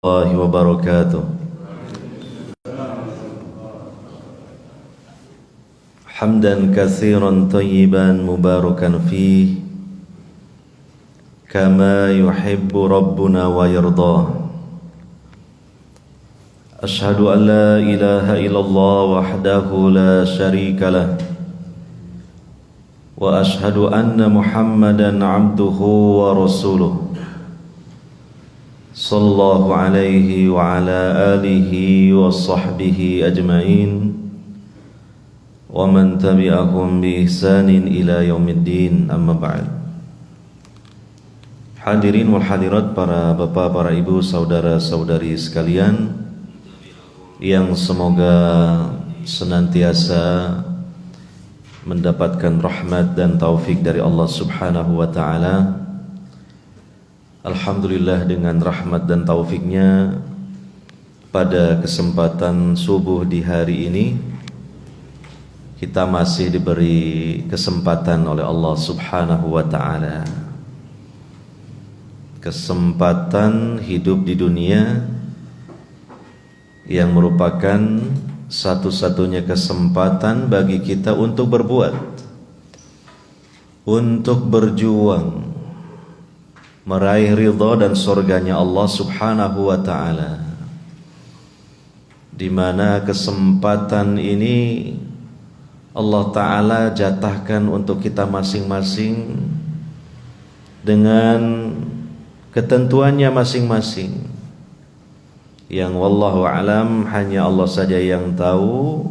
الله وبركاته. حمدا كثيرا طيبا مباركا فيه كما يحب ربنا ويرضاه. أشهد أن لا إله إلا الله وحده لا شريك له وأشهد أن محمدا عبده ورسوله صلى الله عليه وعلى آله وصحبه أجمعين ومن تبعهم بإحسان إلى يوم الدين. أما بعد. Hadirin wal hadirat, para bapak, para ibu, saudara-saudari sekalian yang semoga senantiasa mendapatkan rahmat dan taufik dari Allah Subhanahu wa ta'ala. Alhamdulillah, dengan rahmat dan taufiknya pada kesempatan subuh di hari ini kita masih diberi kesempatan oleh Allah Subhanahu wa ta'ala, kesempatan hidup di dunia yang merupakan satu-satunya kesempatan bagi kita untuk berbuat, untuk berjuang meraih ridha dan surganya Allah Subhanahu wa ta'ala, di mana kesempatan ini Allah Ta'ala jatahkan untuk kita masing-masing dengan ketentuannya masing-masing, yang wallahu alam hanya Allah saja yang tahu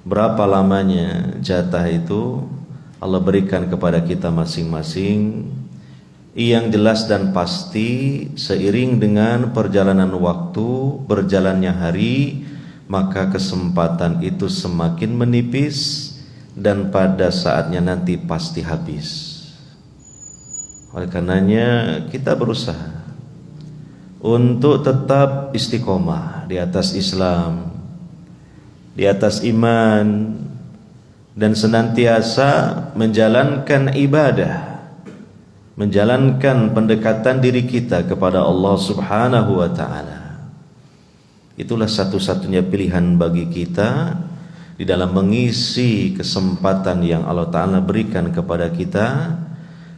berapa lamanya jatah itu Allah berikan kepada kita masing-masing. Yang jelas dan pasti, seiring dengan perjalanan waktu, berjalannya hari, maka kesempatan itu semakin menipis dan pada saatnya nanti pasti habis. Oleh karenanya kita berusaha untuk tetap istiqomah di atas Islam, di atas iman, dan senantiasa menjalankan ibadah, menjalankan pendekatan diri kita kepada Allah Subhanahu wa ta'ala. Itulah satu-satunya pilihan bagi kita di dalam mengisi kesempatan yang Allah Ta'ala berikan kepada kita,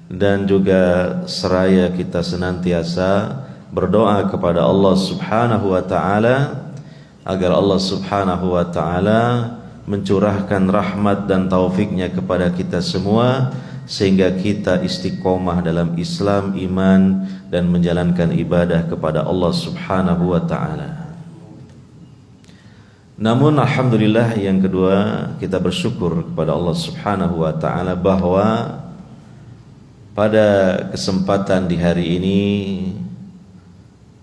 dan juga seraya kita senantiasa berdoa kepada Allah Subhanahu wa ta'ala agar Allah Subhanahu wa ta'ala mencurahkan rahmat dan taufiknya kepada kita semua, sehingga kita istiqomah dalam Islam, iman, dan menjalankan ibadah kepada Allah Subhanahu wa ta'ala. Namun alhamdulillah, yang kedua, kita bersyukur kepada Allah Subhanahu wa ta'ala bahwa pada kesempatan di hari ini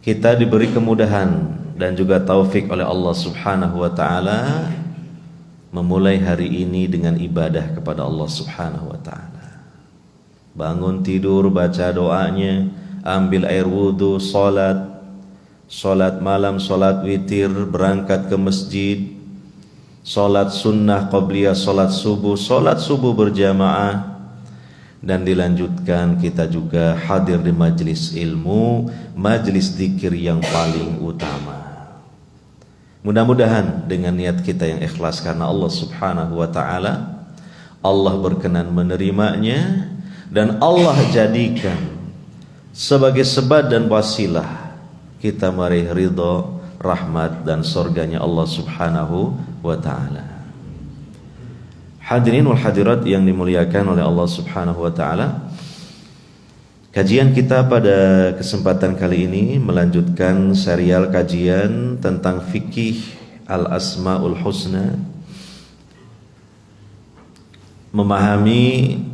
kita diberi kemudahan dan juga taufik oleh Allah Subhanahu wa ta'ala memulai hari ini dengan ibadah kepada Allah Subhanahu wa ta'ala. Bangun tidur, baca doanya, ambil air wudhu, sholat malam, sholat witir, berangkat ke masjid, sholat sunnah qabliyah, sholat subuh berjamaah, dan dilanjutkan kita juga hadir di majlis ilmu, majlis zikir yang paling utama. Mudah-mudahan dengan niat kita yang ikhlas karena Allah Subhanahu wa ta'ala, Allah berkenan menerimanya, dan Allah jadikan sebagai sebab dan wasilah kita meraih ridha, rahmat, dan surganya Allah Subhanahu wa ta'ala. Hadirin wal hadirat yang dimuliakan oleh Allah Subhanahu wa ta'ala, kajian kita pada kesempatan kali ini melanjutkan serial kajian tentang fikih al-asmaul husna, memahami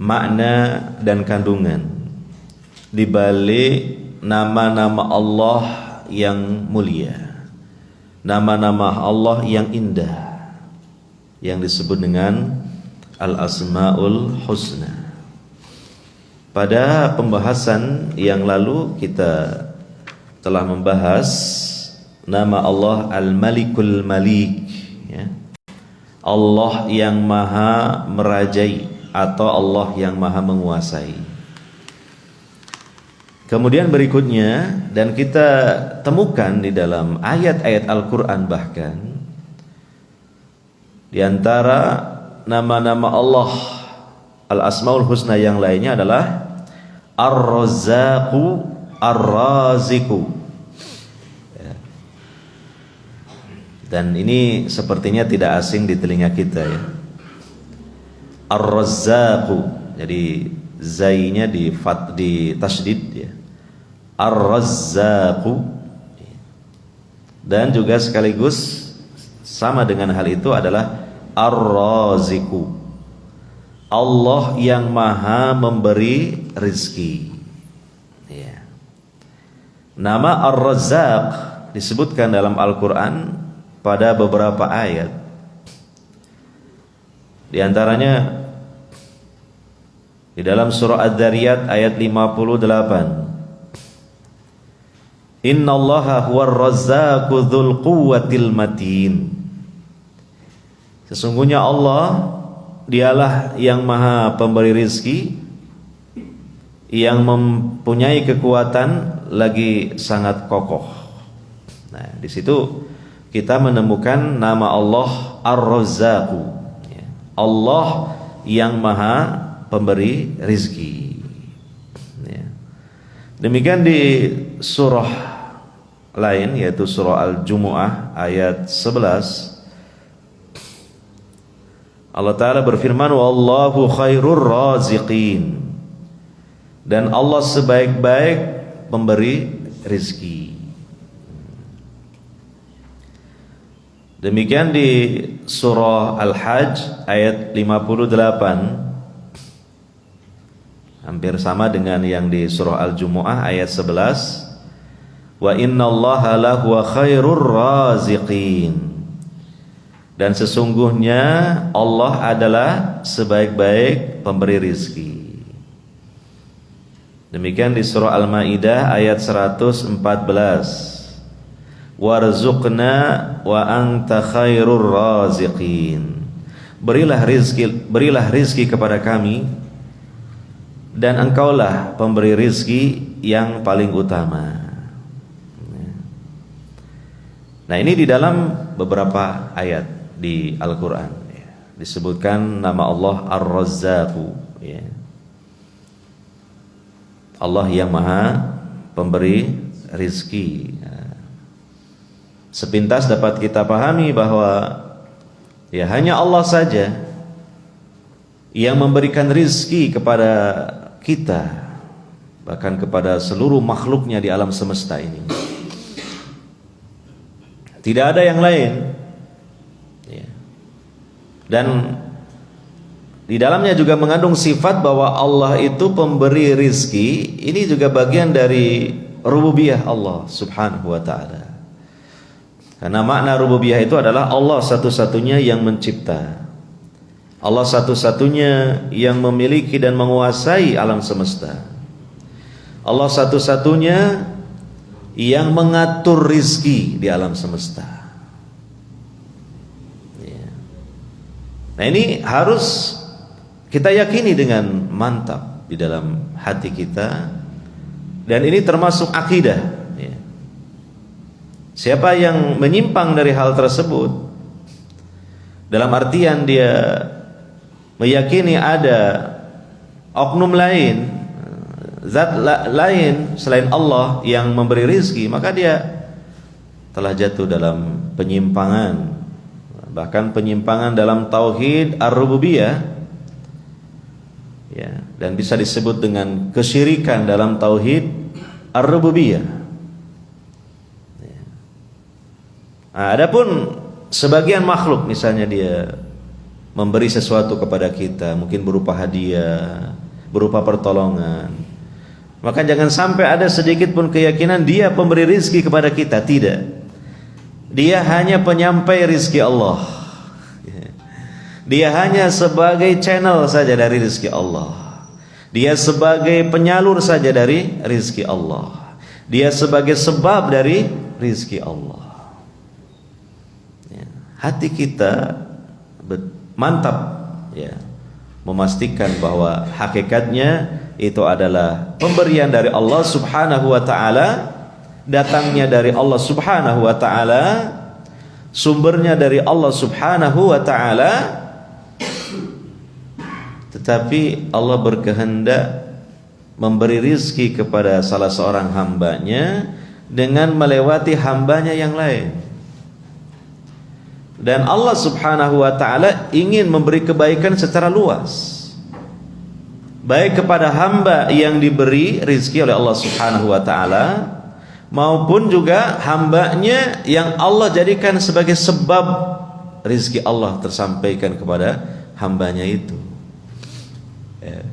makna dan kandungan di balik nama-nama Allah yang mulia, nama-nama Allah yang indah, yang disebut dengan al-asmaul husna. Pada pembahasan yang lalu kita telah membahas nama Allah Al-Malikul Malik, ya. Allah yang maha merajai atau Allah yang maha menguasai. Kemudian berikutnya, dan kita temukan di dalam ayat-ayat Al-Quran bahkan, di antara nama-nama Allah Al-Asmaul Husna yang lainnya adalah Ar-Razzaqu, Ar-Raziqu. Ya. Dan ini sepertinya tidak asing di telinga kita ya. Ar-Razzaqu. Jadi zainya di tasydid ya. Ar-Razzaqu. Dan juga sekaligus sama dengan hal itu adalah Ar-Raziqu. Allah yang maha memberi rizki ya. Nama Ar-Razzaq disebutkan dalam Al-Quran pada beberapa ayat. Di antaranya di dalam surah Ad-Dzariyat ayat 58. Innallaha huwar razzaqu dzul quwwatil matin. Sesungguhnya Allah dialah yang maha pemberi rizki, yang mempunyai kekuatan lagi sangat kokoh. Nah, di situ kita menemukan nama Allah Ar-Razzaqu, Allah yang maha pemberi rizki. Demikian di surah lain, yaitu surah Al-Jumu'ah ayat 11, Allah Ta'ala berfirman, Wallahu khairur raziqin. Dan Allah sebaik-baik pemberi rizki. Demikian di surah Al-Hajj ayat 58, hampir sama dengan yang di surah Al-Jumu'ah ayat 11, Wa innallaha lahuwa khairur raziqin. Dan sesungguhnya Allah adalah sebaik-baik pemberi rizki. Demikian di surah Al-Maidah ayat 114. Warzuqna wa anta khairur raziqin. Berilah rizki kepada kami, dan engkaulah pemberi rizki yang paling utama. Nah, ini di dalam beberapa ayat di Al-Quran ya, disebutkan nama Allah Ar-Razzaqu ya. Allah yang maha pemberi rizki ya. Sepintas dapat kita pahami bahwa ya hanya Allah saja yang memberikan rizki kepada kita, bahkan kepada seluruh makhluknya di alam semesta ini. Tidak ada yang lain. Dan di dalamnya juga mengandung sifat bahwa Allah itu pemberi rizki. Ini juga bagian dari rububiyah Allah subhanahu wa ta'ala. Karena makna rububiyah itu adalah Allah satu-satunya yang mencipta, Allah satu-satunya yang memiliki dan menguasai alam semesta, Allah satu-satunya yang mengatur rizki di alam semesta. Nah, ini harus kita yakini dengan mantap di dalam hati kita, dan ini termasuk akidah ya. Siapa yang menyimpang dari hal tersebut, dalam artian dia meyakini ada oknum lain, zat lain selain Allah yang memberi rizki, maka dia telah jatuh dalam penyimpangan, bahkan penyimpangan dalam tauhid ar-rububiyah ya, dan bisa disebut dengan kesyirikan dalam tauhid ar-rububiyah ya. Nah, adapun sebagian makhluk, misalnya dia memberi sesuatu kepada kita, mungkin berupa hadiah, berupa pertolongan, maka jangan sampai ada sedikit pun keyakinan dia pemberi rizki kepada kita. Tidak. Dia hanya penyampai rizki Allah. Dia hanya sebagai channel saja dari rizki Allah. Dia sebagai penyalur saja dari rizki Allah. Dia sebagai sebab dari rizki Allah. Hati kita mantap ya, memastikan bahwa hakikatnya itu adalah pemberian dari Allah Subhanahu wa taala, datangnya dari Allah Subhanahu wa taala, sumbernya dari Allah Subhanahu wa taala, tetapi Allah berkehendak memberi rizki kepada salah seorang hambanya dengan melewati hambanya yang lain. Dan Allah Subhanahu wa taala ingin memberi kebaikan secara luas, baik kepada hamba yang diberi rizki oleh Allah Subhanahu wa taala, maupun juga hambanya yang Allah jadikan sebagai sebab rizki Allah tersampaikan kepada hambanya itu. Ya.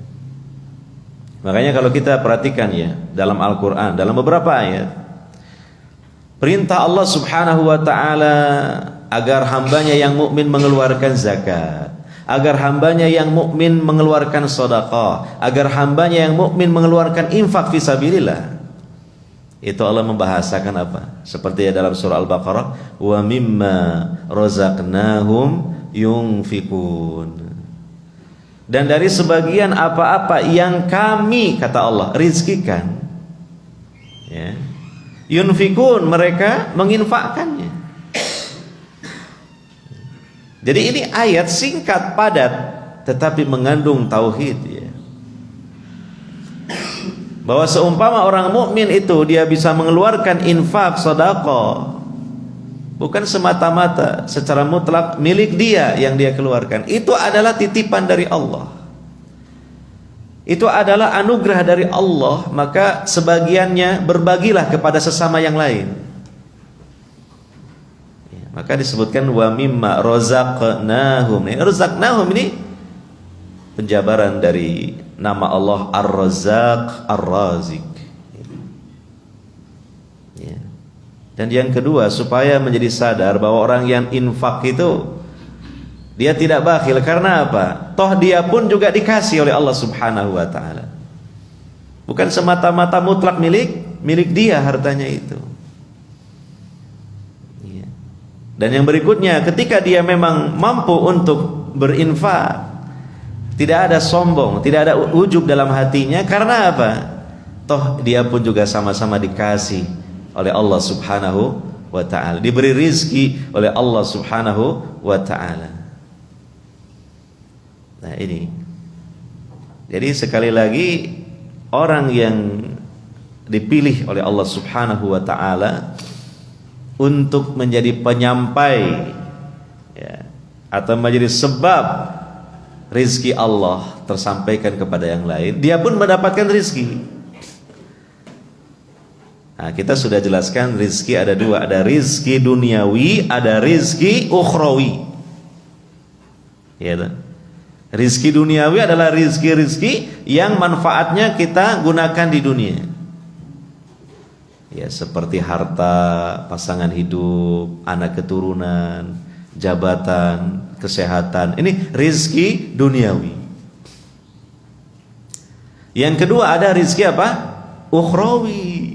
Makanya kalau kita perhatikan ya, dalam Al-Quran, dalam beberapa ayat, perintah Allah Subhanahu wa taala agar hambanya yang mukmin mengeluarkan zakat, agar hambanya yang mukmin mengeluarkan sedekah, agar hambanya yang mukmin mengeluarkan infak fisabilillah. Itu Allah membahasakan apa? Seperti dalam surah Al-Baqarah, wa mimma razaqnahum yunfikun. Dan dari sebagian apa-apa yang kami, kata Allah, rizkikan, ya, yunfikun, mereka menginfakkannya. Jadi ini ayat singkat padat tetapi mengandung tauhid ya. Bahwa seumpama orang mukmin itu dia bisa mengeluarkan infak sedekah bukan semata-mata secara mutlak milik dia yang dia keluarkan. Itu adalah titipan dari Allah. Itu adalah anugerah dari Allah, maka sebagiannya berbagilah kepada sesama yang lain. Maka disebutkan wa mimma razaqnahum. Razaqnahum ini penjabaran dari nama Allah Ar-Razzaq, Ar-Razik. Ya. Dan yang kedua, supaya menjadi sadar bahwa orang yang infak itu dia tidak bakhil. Karena apa? Toh dia pun juga dikasih oleh Allah Subhanahu wa taala. Bukan semata-mata mutlak milik dia hartanya itu. Dan yang berikutnya, ketika dia memang mampu untuk berinfak, tidak ada sombong, tidak ada ujub dalam hatinya. Karena apa? Toh dia pun juga sama-sama dikasih oleh Allah Subhanahu wa ta'ala, diberi rizki oleh Allah Subhanahu wa ta'ala. Nah ini, jadi sekali lagi, orang yang dipilih oleh Allah Subhanahu wa ta'ala untuk menjadi penyampai ya, atau menjadi sebab rizki Allah tersampaikan kepada yang lain, dia pun mendapatkan rizki. Nah, kita sudah jelaskan rizki ada dua, ada rizki duniawi, ada rizki ukhrawi ya, rizki duniawi adalah rizki-rizki yang manfaatnya kita gunakan di dunia ya, seperti harta, pasangan hidup, anak keturunan, jabatan, kesehatan. Ini rizki duniawi. Yang kedua ada rizki apa? Ukhrawi.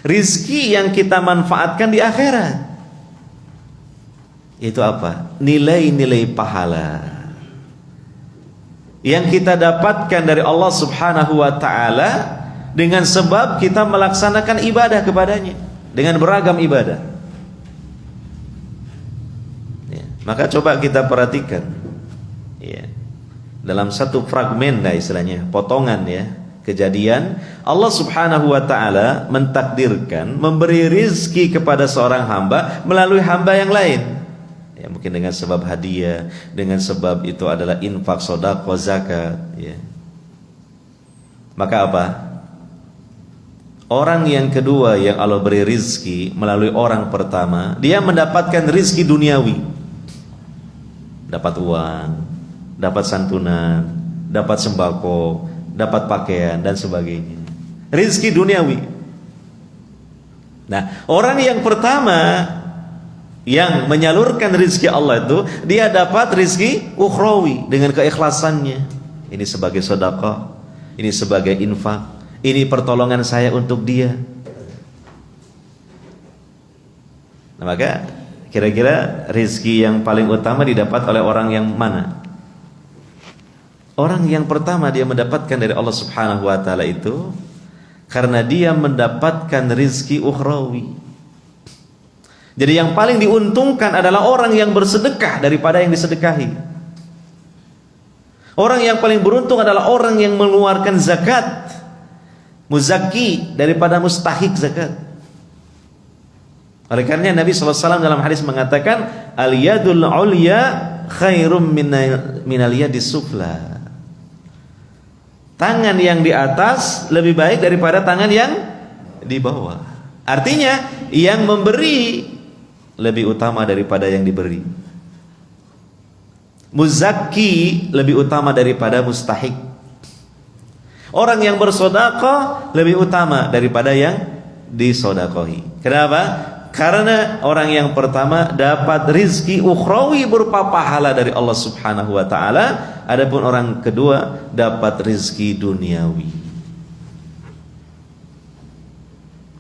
Rizki yang kita manfaatkan di akhirat. Itu apa? Nilai-nilai pahala yang kita dapatkan dari Allah Subhanahu wa ta'ala dengan sebab kita melaksanakan ibadah kepadanya dengan beragam ibadah ya. Maka coba kita perhatikan ya, dalam satu fragmen lah istilahnya, potongan ya, kejadian Allah Subhanahu wa ta'ala mentakdirkan memberi rizki kepada seorang hamba melalui hamba yang lain ya, mungkin dengan sebab hadiah, dengan sebab itu adalah infak, sedekah, zakat ya. Maka apa? Orang yang kedua yang Allah beri rizki melalui orang pertama, dia mendapatkan rizki duniawi, dapat uang, dapat santunan, dapat sembako, dapat pakaian dan sebagainya, rizki duniawi. Nah, orang yang pertama yang menyalurkan rizki Allah itu, dia dapat rizki ukhrawi dengan keikhlasannya. Ini sebagai sedekah, ini sebagai infak, ini pertolongan saya untuk dia. Nah, maka kira-kira rizki yang paling utama didapat oleh orang yang mana? Orang yang pertama dia mendapatkan dari Allah Subhanahu wa taala itu karena dia mendapatkan rizki ukhrawi. Jadi yang paling diuntungkan adalah orang yang bersedekah daripada yang disedekahi. Orang yang paling beruntung adalah orang yang mengeluarkan zakat, muzaki daripada mustahik zakat. Oleh karena Nabi SAW dalam hadis mengatakan, al-yadul ulya khairum minal yadis sufla. Tangan yang di atas lebih baik daripada tangan yang di bawah. Artinya yang memberi lebih utama daripada yang diberi. Muzaki lebih utama daripada mustahik. Orang yang bersedekah lebih utama daripada yang disedekahi. Kenapa? Karena orang yang pertama dapat rizki ukhrawi berupa pahala dari Allah Subhanahu wa taala, adapun orang kedua dapat rizki duniawi.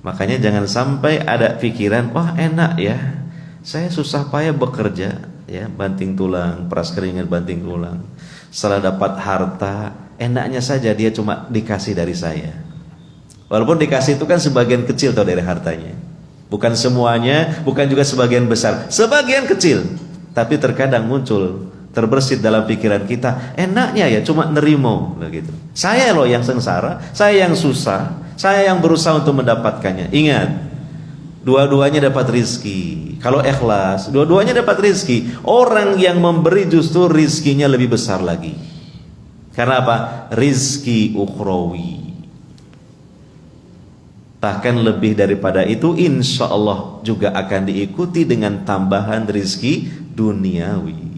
Makanya jangan sampai ada pikiran, wah enak ya, saya susah payah bekerja, ya, banting tulang, peras keringat banting tulang. Setelah dapat harta, enaknya saja dia cuma dikasih dari saya. Walaupun dikasih itu kan sebagian kecil tau dari hartanya. Bukan semuanya, bukan juga sebagian besar, sebagian kecil. Tapi terkadang muncul terbersit dalam pikiran kita, enaknya ya cuma nerimo begitu. Saya loh yang sengsara, saya yang susah, saya yang berusaha untuk mendapatkannya. Ingat, dua-duanya dapat rizki. Kalau ikhlas, dua-duanya dapat rizki. Orang yang memberi justru rizkinya lebih besar lagi. Karena apa? Rizki ukhrawi. Bahkan lebih daripada itu, insya Allah juga akan diikuti dengan tambahan rizki duniawi.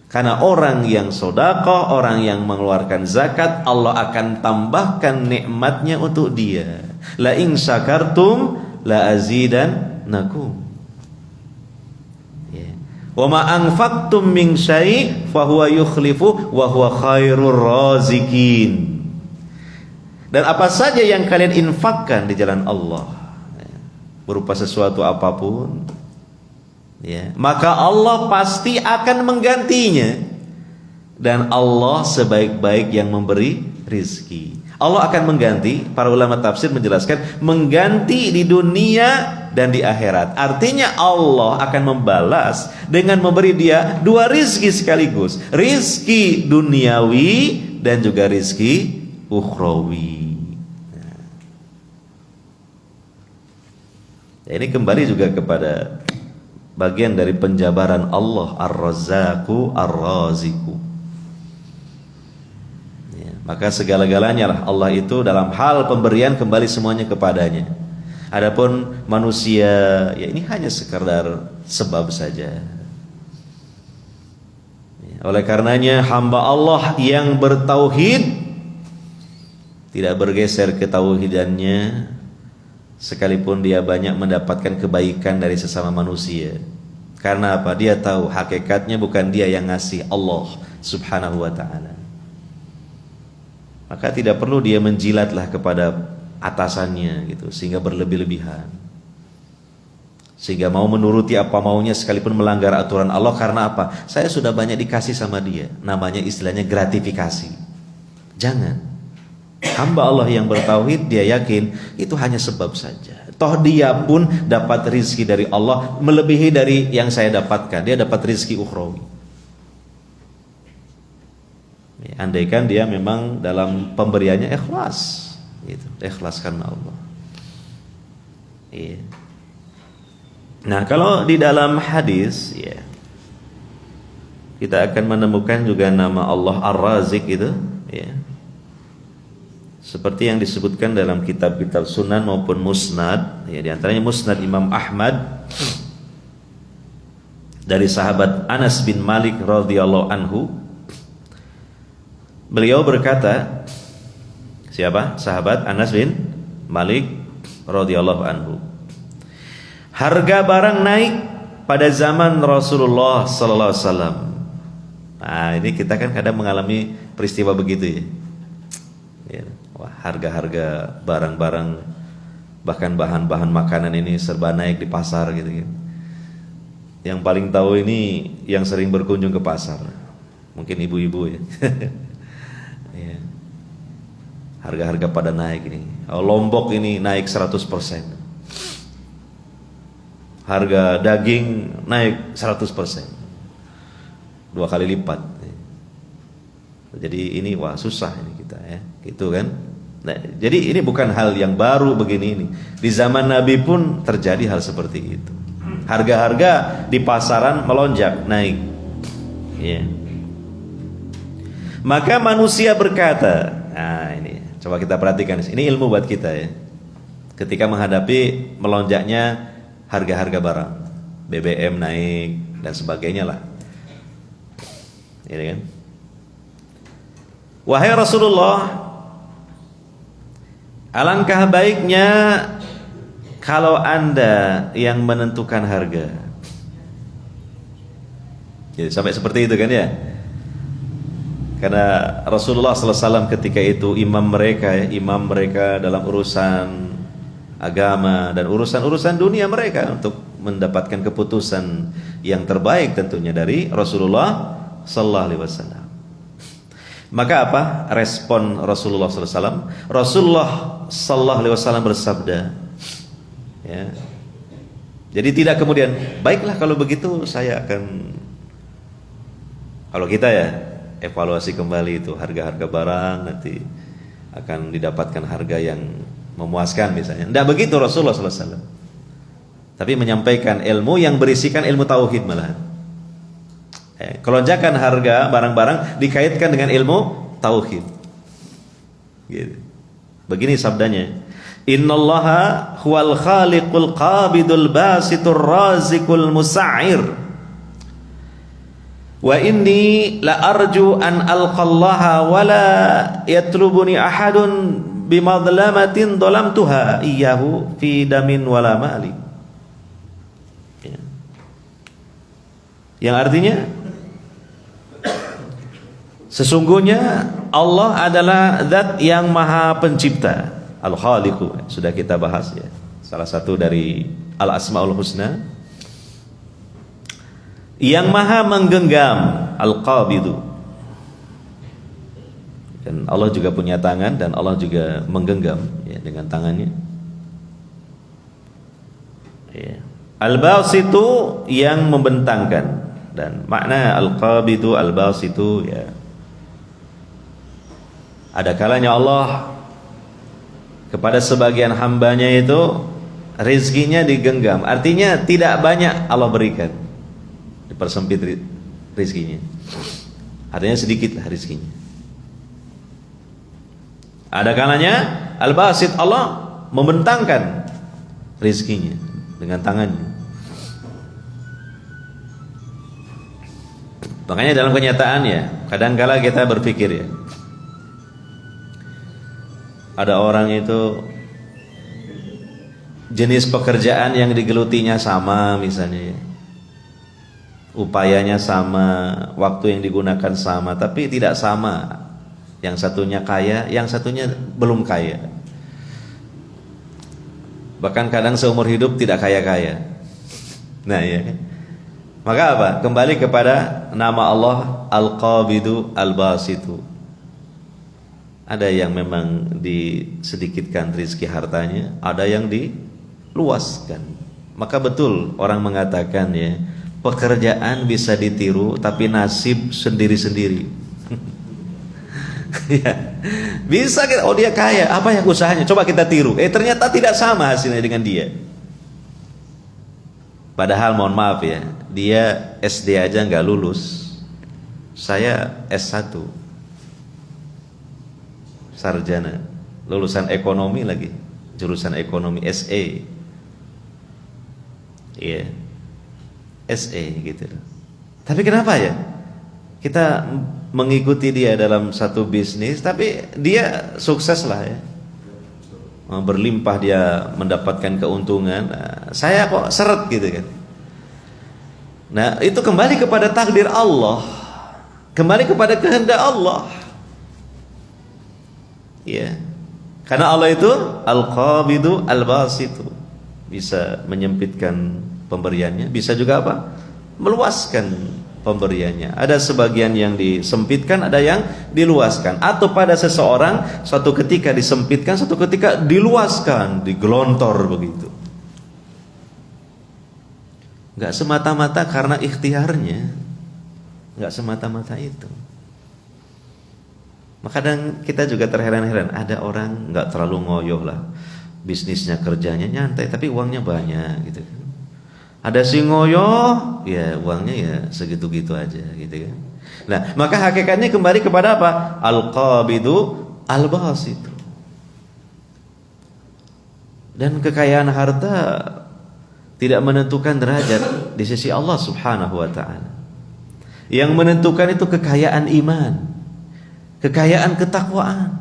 Karena orang yang sedekah, orang yang mengeluarkan zakat, Allah akan tambahkan nikmatnya untuk dia. La in syakartum la azidannakum. Wa ma anfaqtum min syai' fa huwa yukhlifu wa huwa khairur razikin. Dan apa saja yang kalian infakkan di jalan Allah, berupa sesuatu apapun, ya, maka Allah pasti akan menggantinya. Dan Allah sebaik-baik yang memberi rizki. Allah akan mengganti, para ulama tafsir menjelaskan, mengganti di dunia dan di akhirat. Artinya Allah akan membalas dengan memberi dia dua rizki sekaligus, rizki duniawi dan juga rizki ukhrawi. Ini kembali juga kepada bagian dari penjabaran Allah, Ar-Razzaqu Ar-Raziqu. Ya, maka segala-galanya lah Allah itu dalam hal pemberian kembali semuanya kepadanya. Adapun manusia, ya ini hanya sekedar sebab saja. Ya, oleh karenanya hamba Allah yang bertauhid tidak bergeser ketauhidannya, sekalipun dia banyak mendapatkan kebaikan dari sesama manusia. Karena apa? Dia tahu hakikatnya bukan dia yang ngasih, Allah Subhanahu wa ta'ala. Maka tidak perlu dia menjilatlah kepada atasannya gitu, sehingga berlebih-lebihan, sehingga mau menuruti apa maunya sekalipun melanggar aturan Allah. Karena apa? Saya sudah banyak dikasih sama dia. Namanya istilahnya gratifikasi. Jangan. Hamba Allah yang bertauhid, dia yakin itu hanya sebab saja. Toh dia pun dapat rizki dari Allah melebihi dari yang saya dapatkan. Dia dapat rizki ukhrawi. Andaikan dia memang dalam pemberiannya ikhlas, gitu. Ikhlas karena Allah. Iya. Nah, kalau di dalam hadis, ya, kita akan menemukan juga nama Allah Ar-Razik itu, ya. Seperti yang disebutkan dalam kitab-kitab Sunan maupun Musnad, ya, di antaranya Musnad Imam Ahmad dari sahabat Anas bin Malik radhiyallahu anhu. Beliau berkata, siapa? Sahabat Anas bin Malik radhiyallahu anhu. Harga barang naik pada zaman Rasulullah sallallahu alaihi wasallam. Nah, ini kita kan kadang mengalami peristiwa begitu, ya. Ya. Wah, harga-harga barang-barang bahkan bahan-bahan makanan ini serba naik di pasar gitu. Yang paling tahu ini yang sering berkunjung ke pasar. Mungkin ibu-ibu ya. Ya. Harga-harga pada naik ini. Lombok ini naik 100%. Harga daging naik 100%. 2 kali lipat. Jadi ini wah susah ini kita ya. Gitu kan? Nah, jadi ini bukan hal yang baru begini ini. Di zaman Nabi pun terjadi hal seperti itu. Harga-harga di pasaran melonjak, naik. Ya. Maka manusia berkata, nah ini coba kita perhatikan. Ini ilmu buat kita ya. Ketika menghadapi melonjaknya harga-harga barang, BBM naik dan sebagainya lah. Ini kan? Wahai Rasulullah, alangkah baiknya kalau Anda yang menentukan harga. Jadi sampai seperti itu kan ya? Karena Rasulullah SAW ketika itu imam mereka dalam urusan agama dan urusan-urusan dunia mereka untuk mendapatkan keputusan yang terbaik tentunya dari Rasulullah SAW. Maka apa respon Rasulullah SAW? Rasulullah SAW bersabda, ya. Jadi tidak kemudian, baiklah kalau begitu saya akan, kalau kita ya evaluasi kembali itu harga-harga barang, nanti akan didapatkan harga yang memuaskan misalnya. Tidak begitu Rasulullah SAW. Tapi menyampaikan ilmu yang berisikan ilmu tauhid malahan. Kelonjakan harga barang-barang dikaitkan dengan ilmu tauhid. Gitu. Begini sabdanya, Innallaha huwal khaliqul qabidul basitur razikul musa'ir. Wa inni la arju an alqallaha wa la yatlubuni ahadun bimadlamatin dhalamtuha iyyahu fi damin wala mali. Ya. Yang artinya sesungguhnya Allah adalah zat yang maha pencipta, Al-Khaliqu, sudah kita bahas ya. Salah satu dari Al-Asmaul Husna, yang maha menggenggam, Al-Qabidu. Dan Allah juga punya tangan dan Allah juga menggenggam ya, dengan tangannya. Ya. Al-Basitu yang membentangkan, dan makna Al-Qabidu, Al-Basitu ya. Ada kalanya Allah kepada sebagian hambanya itu rizkinya digenggam, artinya tidak banyak Allah berikan, dipersempit rizkinya, artinya sedikit lah rizkinya. Ada kalanya Al-Basit, Allah membentangkan rizkinya dengan tangannya. Makanya dalam kenyataannya kadangkala kita berpikir ya, ada orang itu jenis pekerjaan yang digelutinya sama misalnya ya, upayanya sama, waktu yang digunakan sama, tapi tidak sama. Yang satunya kaya, yang satunya belum kaya. Bahkan kadang seumur hidup tidak kaya-kaya. Nah ya kan? Maka apa? Kembali kepada nama Allah Al-Qabidu Al-Basitu. Ada yang memang disedikitkan rezeki hartanya, ada yang diluaskan. Maka betul orang mengatakan ya, pekerjaan bisa ditiru tapi nasib sendiri-sendiri. Ya. Bisa kita, oh dia kaya, apa yang usahanya? Coba kita tiru. Ternyata tidak sama hasilnya dengan dia. Padahal mohon maaf ya, dia SD aja nggak lulus, saya S1, sarjana, lulusan ekonomi lagi, jurusan ekonomi SE, iya, SE gitu. Tapi kenapa ya kita mengikuti dia dalam satu bisnis, tapi dia sukses lah ya, berlimpah, dia mendapatkan keuntungan. Nah, saya kok seret gitu kan. Nah itu kembali kepada takdir Allah, kembali kepada kehendak Allah ya. Karena Allah itu Al-Qabidu Al-Basitu, bisa menyempitkan pemberiannya, bisa juga apa? Meluaskan pemberiannya. Ada sebagian yang disempitkan, ada yang diluaskan. Atau pada seseorang suatu ketika disempitkan, suatu ketika diluaskan, digelontor begitu. Enggak semata-mata karena ikhtiarnya, enggak semata-mata itu. Maka kadang kita juga terheran-heran, ada orang enggak terlalu ngoyoh lah, bisnisnya kerjanya nyantai tapi uangnya banyak gitu kan. Ada si ngoyoh, ya uangnya ya segitu-gitu aja gitu kan. Nah, maka hakikatnya kembali kepada apa? Al-qabidu al-basitu. Dan kekayaan harta tidak menentukan derajat di sisi Allah Subhanahu wa taala. Yang menentukan itu kekayaan iman, kekayaan ketakwaan.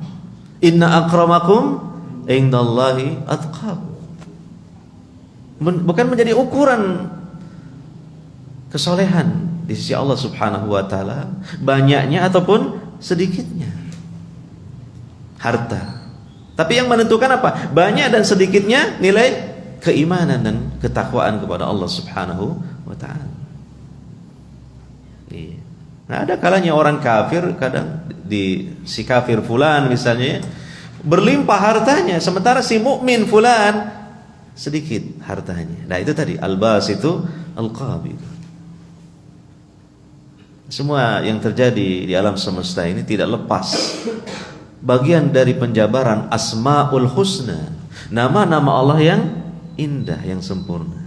Inna akramakum indallahi atqakum. Bukan menjadi ukuran kesolehan di sisi Allah Subhanahu wa taala banyaknya ataupun sedikitnya harta. Tapi yang menentukan apa? Banyak dan sedikitnya nilai keimanan dan ketakwaan kepada Allah Subhanahu wa taala. Nah, ada kalanya orang kafir, kadang si kafir fulan misalnya berlimpah hartanya, sementara si mukmin fulan sedikit hartanya. Nah, itu tadi al-basitu al-qabid. Semua yang terjadi di alam semesta ini tidak lepas bagian dari penjabaran Asmaul Husna, nama-nama Allah yang indah, yang sempurna.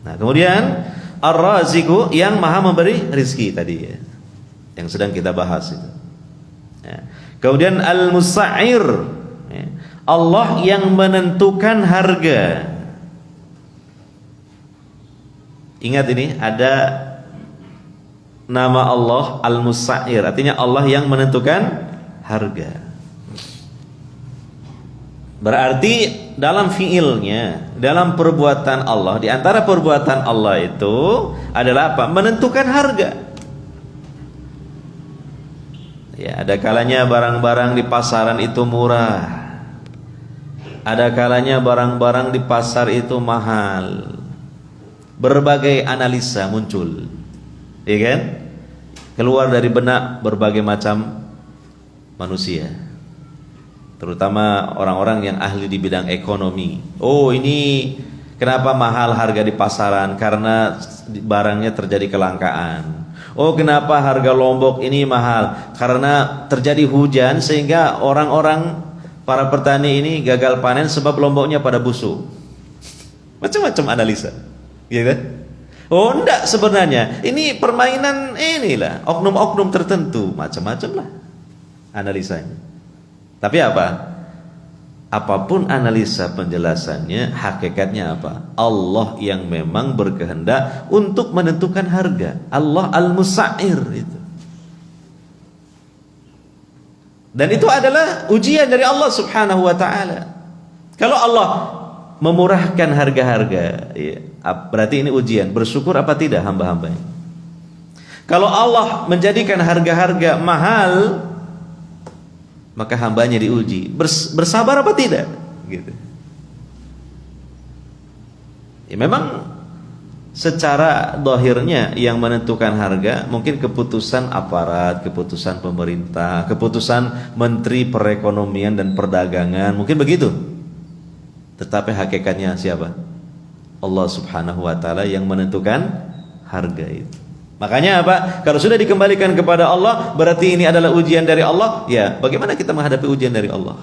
Nah, kemudian Ar-Raziqu, yang maha memberi rizki tadi ya, yang sedang kita bahas itu ya. Kemudian Al-Musa'ir ya, Allah yang menentukan harga. Ingat ini ada nama Allah Al-Musa'ir, artinya Allah yang menentukan harga. Berarti dalam fiilnya, dalam perbuatan Allah, di antara perbuatan Allah itu adalah apa? Menentukan harga. Ya, ada kalanya barang-barang di pasaran itu murah. Ada kalanya barang-barang di pasar itu mahal. Berbagai analisa muncul, ya kan? Keluar dari benak berbagai macam manusia, terutama orang-orang yang ahli di bidang ekonomi. Oh, ini kenapa mahal harga di pasaran? Karena barangnya terjadi kelangkaan. Oh, kenapa harga Lombok ini mahal? Karena terjadi hujan sehingga orang-orang, para petani ini gagal panen sebab lomboknya pada busuk. Macam-macam analisa, gitu kan? Oh, enggak, sebenarnya ini permainan inilah oknum-oknum tertentu, macam-macam lah analisanya. Tapi apa? Apapun analisa penjelasannya, hakikatnya apa? Allah yang memang berkehendak untuk menentukan harga. Allah Al-Musa'ir itu. Dan itu adalah ujian dari Allah Subhanahu wa taala. Kalau Allah memurahkan harga-harga, ya, berarti ini ujian. Bersyukur apa tidak hamba-hambanya? Kalau Allah menjadikan harga-harga mahal, maka hambanya diuji. Bersabar apa tidak? Gitu. Ya, memang secara dohirnya yang menentukan harga mungkin keputusan aparat, keputusan pemerintah, keputusan menteri perekonomian dan perdagangan, mungkin begitu. Tetapi hakikatnya siapa? Allah Subhanahu wa taala yang menentukan harga itu. Makanya apa? Kalau sudah dikembalikan kepada Allah, berarti ini adalah ujian dari Allah. Ya, bagaimana kita menghadapi ujian dari Allah?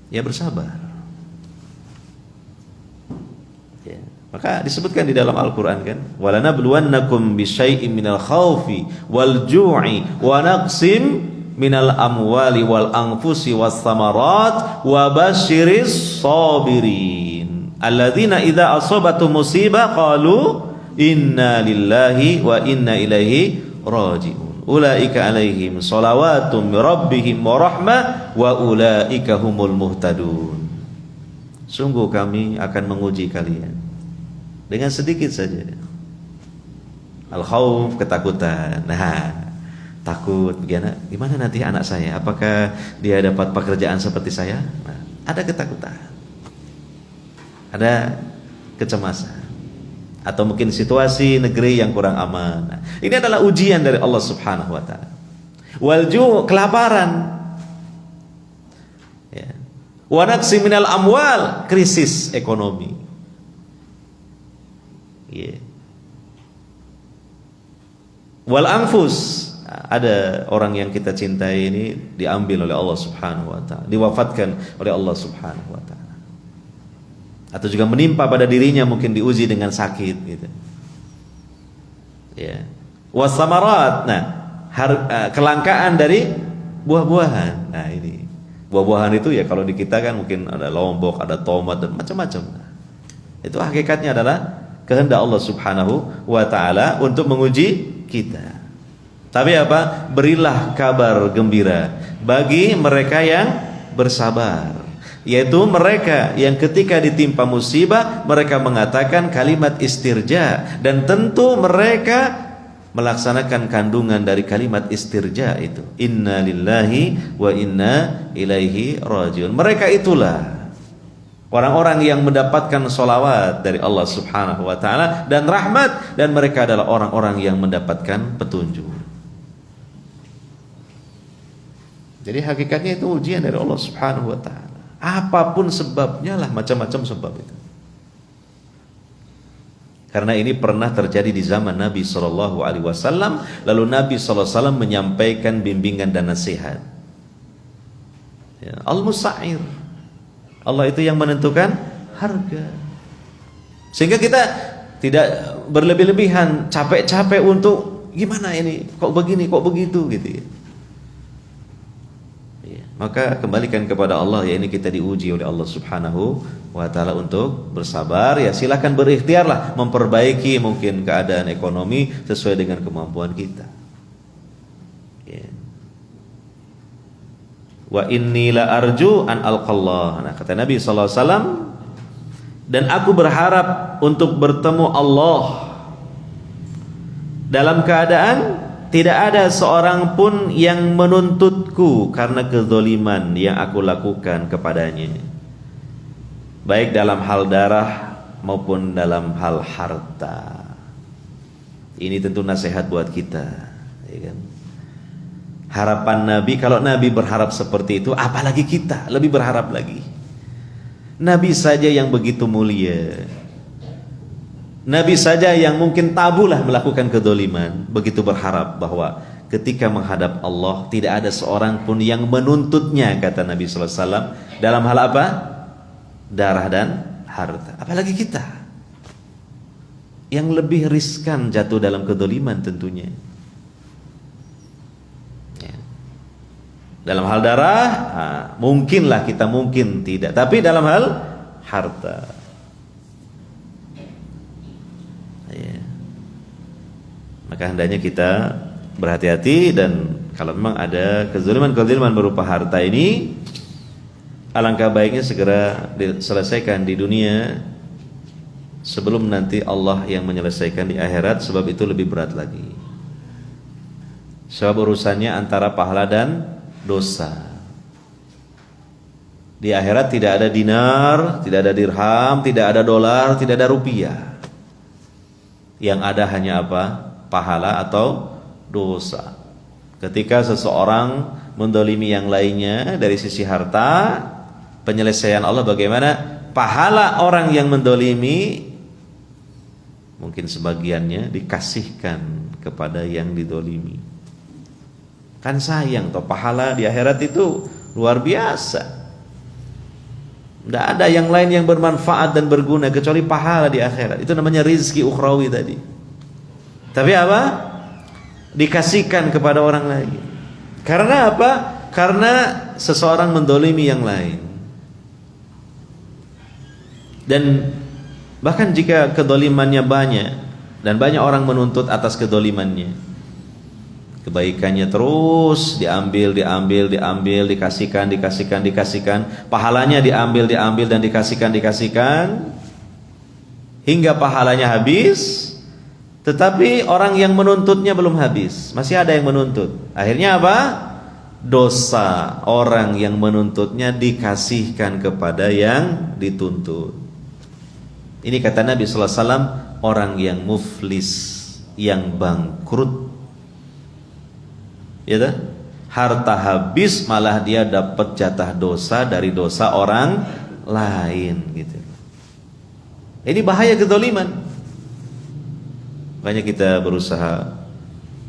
Ya, bersabar. Ya. Maka disebutkan di dalam Al-Quran kan, walanabluwannakum bisyai'in minal khawfi wal ju'i wa naqsim minal amwali wal anfusi was samarat wa basyiris sabirin alladzina idza asabatu musibah qalu inna lillahi wa inna ilaihi raji'un ulaika alaihim salawatum min rabbihim wa rahmah wa ulaika humul muhtadun. Sungguh kami akan menguji kalian dengan sedikit saja. Al-khawf, ketakutan. Nah, takut gimana nanti anak saya, apakah dia dapat pekerjaan seperti saya? Nah, ada ketakutan, ada kecemasan. atau mungkin situasi negeri yang kurang aman. Nah, ini adalah ujian dari Allah Subhanahu wa taala. Walju, kelaparan. Ya. Wa naqsi minal amwal, krisis ekonomi. Ya. Wal anfus, ada orang yang kita cintai ini diambil oleh Allah Subhanahu wa taala, diwafatkan oleh Allah Subhanahu wa taala. Atau juga menimpa pada dirinya, mungkin diuji dengan sakit gitu. Ya. Wasamarat, nah, kelangkaan dari buah-buahan. Nah, ini buah-buahan itu ya kalau di kita kan mungkin ada lombok, ada tomat dan macam-macam. Nah, itu hakikatnya adalah kehendak Allah Subhanahu wa taala untuk menguji kita. Tapi apa? Berilah kabar gembira bagi mereka yang bersabar, yaitu mereka yang ketika ditimpa musibah mereka mengatakan kalimat istirja, dan tentu mereka melaksanakan kandungan dari kalimat istirja itu, inna lillahi wa inna ilaihi rajiun. Mereka itulah orang-orang yang mendapatkan sholawat dari Allah Subhanahu wa taala dan rahmat, dan mereka adalah orang-orang yang mendapatkan petunjuk. Jadi hakikatnya itu ujian dari Allah Subhanahu wa taala. Apapun sebabnya lah, macam-macam sebab itu. Karena ini pernah terjadi di zaman Nabi sallallahu alaihi wasallam, lalu Nabi sallallahu alaihi wasallam menyampaikan bimbingan dan nasihat. Ya, Al-Musa'ir. Allah itu yang menentukan harga. Sehingga kita tidak berlebih-lebihan, capek-capek untuk gimana ini, kok begini, kok begitu gitu ya. Maka kembalikan kepada Allah, ya ini kita diuji oleh Allah Subhanahu wa taala untuk bersabar. Ya silakan berikhtiarlah memperbaiki mungkin keadaan ekonomi sesuai dengan kemampuan kita. Ya. Wa inni la arju an alqallah. Nah, kata Nabi sallallahu alaihi wasallam, dan aku berharap untuk bertemu Allah dalam keadaan tidak ada seorang pun yang menuntutku karena kezaliman yang aku lakukan kepadanya, baik dalam hal darah maupun dalam hal harta. Ini tentu nasihat buat kita, ya kan? Harapan Nabi, kalau Nabi berharap seperti itu, apalagi kita lebih berharap lagi. Nabi saja yang begitu mulia, Nabi saja yang mungkin tabulah melakukan kedoliman, begitu berharap bahwa ketika menghadap Allah tidak ada seorang pun yang menuntutnya, kata Nabi sallallahu alaihi wasallam, dalam hal apa? Darah dan harta. Apalagi kita yang lebih riskan jatuh dalam kedoliman tentunya. Ya. Dalam hal darah, mungkinlah kita mungkin tidak, tapi dalam hal harta, maka hendaknya kita berhati-hati. Dan kalau memang ada kezaliman-kezaliman berupa harta ini, alangkah baiknya segera diselesaikan di dunia sebelum nanti Allah yang menyelesaikan di akhirat, sebab itu lebih berat lagi. Sebab urusannya antara pahala dan dosa. Di akhirat tidak ada dinar, tidak ada dirham, tidak ada dolar, tidak ada rupiah. Yang ada hanya apa? Pahala atau dosa. Ketika seseorang mendolimi yang lainnya dari sisi harta, penyelesaian Allah bagaimana? Pahala orang yang mendolimi mungkin sebagiannya dikasihkan kepada yang didolimi. Kan sayang toh, pahala di akhirat itu luar biasa. Tidak ada yang lain yang bermanfaat dan berguna kecuali pahala di akhirat. Itu namanya rizki ukhrawi tadi. Tapi apa? Dikasihkan kepada orang lain. Karena apa? Karena seseorang mendolimi yang lain. Dan bahkan jika kedolimannya banyak dan banyak orang menuntut atas kedolimannya, kebaikannya terus diambil, dikasihkan, pahalanya diambil dan dikasihkan, hingga pahalanya habis. Tetapi orang yang menuntutnya belum habis, masih ada yang menuntut. Akhirnya apa? Dosa orang yang menuntutnya dikasihkan kepada yang dituntut. Ini kata Nabi sallallahu alaihi wasallam, orang yang muflis, yang bangkrut. Ya dah? Harta habis malah dia dapat jatah dosa dari dosa orang lain gitu. Ini bahaya kezaliman. Makanya kita berusaha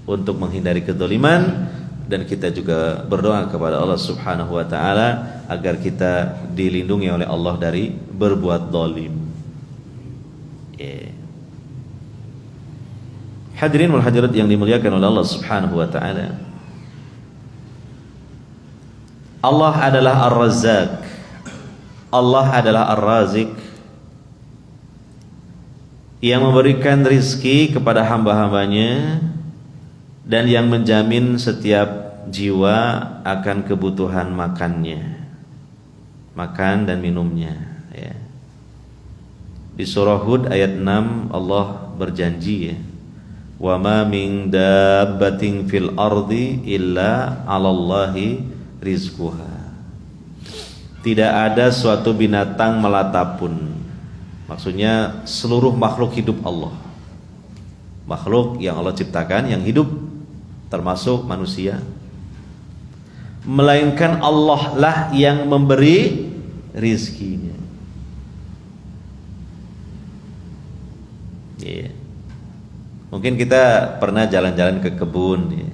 untuk menghindari kezaliman, dan kita juga berdoa kepada Allah Subhanahu wa taala agar kita dilindungi oleh Allah dari berbuat zalim. Hadirin wal hadirat yang dimuliakan oleh Allah Subhanahu wa taala. Allah adalah Ar-Razzaq. Allah adalah Ar-Razik, yang memberikan rizki kepada hamba-hambanya dan yang menjamin setiap jiwa akan kebutuhan makannya, makan dan minumnya, ya. Di surah Hud ayat 6 Allah berjanji, ya, wa ma min dabbatin fil ardi illa 'alallahi rizquha. Tidak ada suatu binatang melata pun, maksudnya seluruh makhluk hidup Allah, makhluk yang Allah ciptakan yang hidup termasuk manusia, melainkan Allah lah yang memberi rizkinya. Yeah. Mungkin kita pernah jalan-jalan ke kebun, ya.